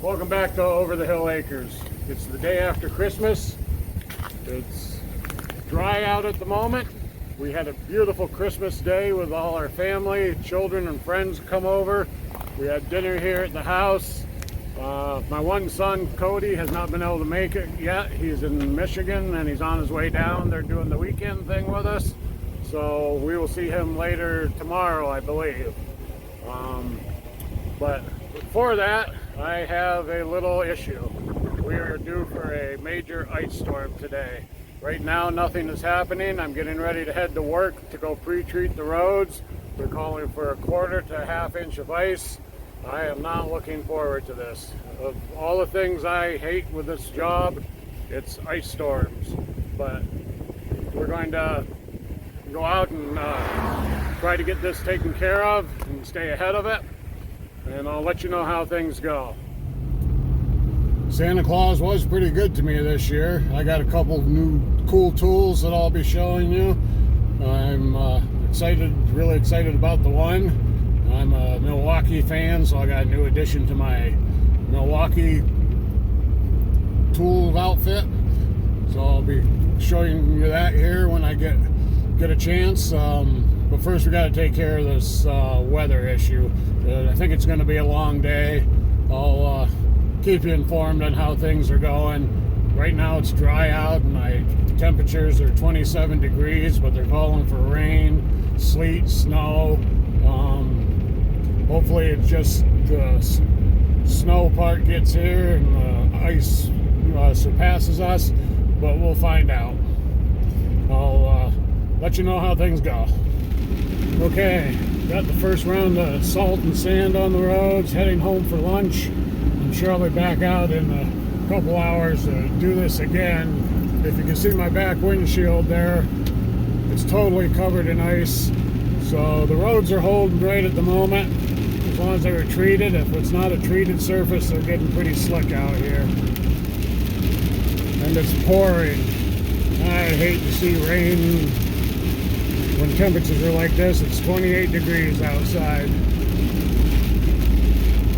Welcome back to Over the Hill Acres. It's the day after Christmas. It's dry out at the moment. We had a beautiful Christmas day with all our family, children and friends come over. We had dinner here at the house. My one son, Cody, has not been able to make it yet. He's in Michigan and he's on his way down. They're doing the weekend thing with us. So we will see him later tomorrow, I believe. But before that, I have a little issue. We are due for a major ice storm today. Right now, nothing is happening. I'm getting ready to head to work to go pre-treat the roads. They're calling for a quarter to a half inch of ice. I am not looking forward to this. Of all the things I hate with this job, it's ice storms. But we're going to go out and try to get this taken care of and stay ahead of it. And I'll let you know how things go. Santa Claus was pretty good to me this year. I got a couple new cool tools that I'll be showing you. I'm really excited about the one. I'm a Milwaukee fan, so I got a new addition to my Milwaukee tool outfit. So I'll be showing you that here when I get a chance. But first we got to take care of this weather issue. I think it's going to be a long day. I'll keep you informed on how things are going. Right now it's dry out and my temperatures are 27 degrees, but they're calling for rain, sleet, snow. Hopefully it's just the snow part gets here and the ice surpasses us, but we'll find out. I'll let you know how things go. Okay, got the first round of salt and sand on the roads, heading home for lunch. I'm sure I'll be back out in a couple hours to do this again. If you can see my back windshield there, it's totally covered in ice. So the roads are holding great at the moment, as long as they were treated. If it's not a treated surface, they're getting pretty slick out here. And it's pouring. I hate to see rain when temperatures are like this. It's 28 degrees outside.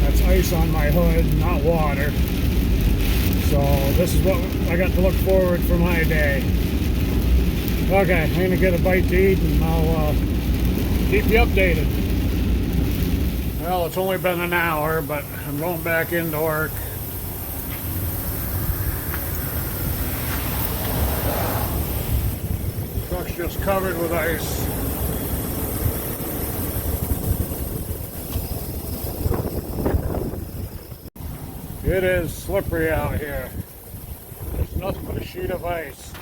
That's ice on my hood, not water. So this is what I got to look forward for my day. Okay, I'm gonna get a bite to eat and I'll keep you updated. Well, it's only been an hour, but I'm going back into work. Truck's just covered with ice. It is slippery out here. There's nothing but a sheet of ice.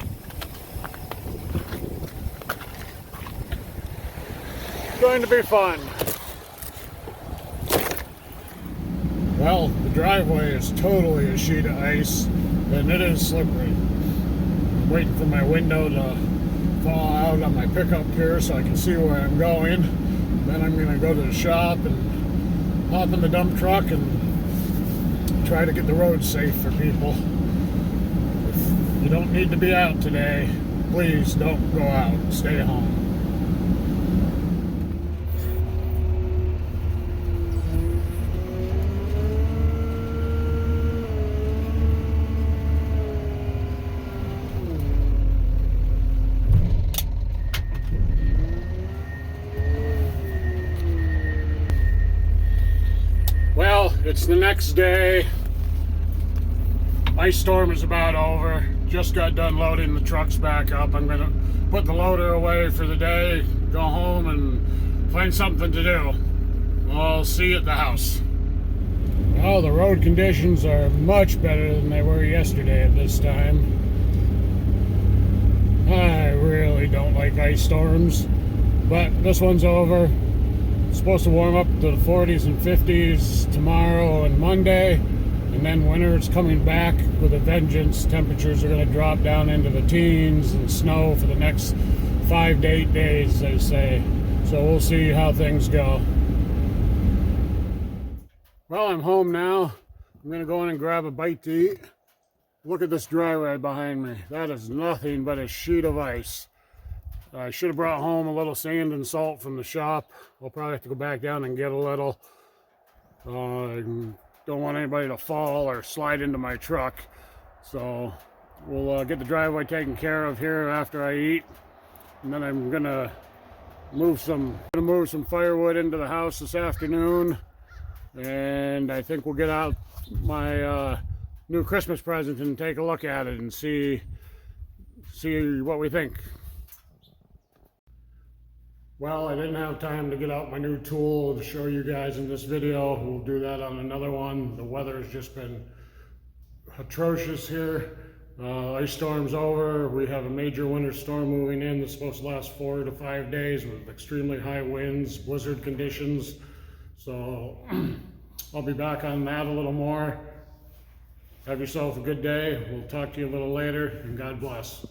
It's going to be fun. Well, the driveway is totally a sheet of ice, and it is slippery. I'm waiting for my window to thaw out on my pickup here so I can see where I'm going. Then I'm going to go to the shop and hop in the dump truck and try to get the roads safe for people. If you don't need to be out today, please don't go out. Stay home. Well, it's the next day. Ice storm is about over. Just got done loading the trucks back up. I'm gonna put the loader away for the day, go home and find something to do. I'll see you at the house. Well, the road conditions are much better than they were yesterday at this time. I really don't like ice storms, but this one's over. It's supposed to warm up to the 40s and 50s tomorrow and Monday, and then winter's coming back with a vengeance. Temperatures are going to drop down into the teens and snow for the next 5 to 8 days, they say. So we'll see how things go. Well, I'm home now. I'm going to go in and grab a bite to eat. Look at this driveway behind me. That is nothing but a sheet of ice. I should have brought home a little sand and salt from the shop. I'll probably have to go back down and get a little. don't want anybody to fall or slide into my truck. So we'll get the driveway taken care of here after I eat, and then I'm gonna move some firewood into the house this afternoon, and I think we'll get out my new Christmas present and take a look at it and see what we think. Well, I didn't have time to get out my new tool to show you guys in this video. We'll do that on another one. The weather has just been atrocious here. Ice storm's over. We have a major winter storm moving in that's supposed to last 4 to 5 days with extremely high winds, blizzard conditions. So I'll be back on that a little more. Have yourself a good day. We'll talk to you a little later, and God bless.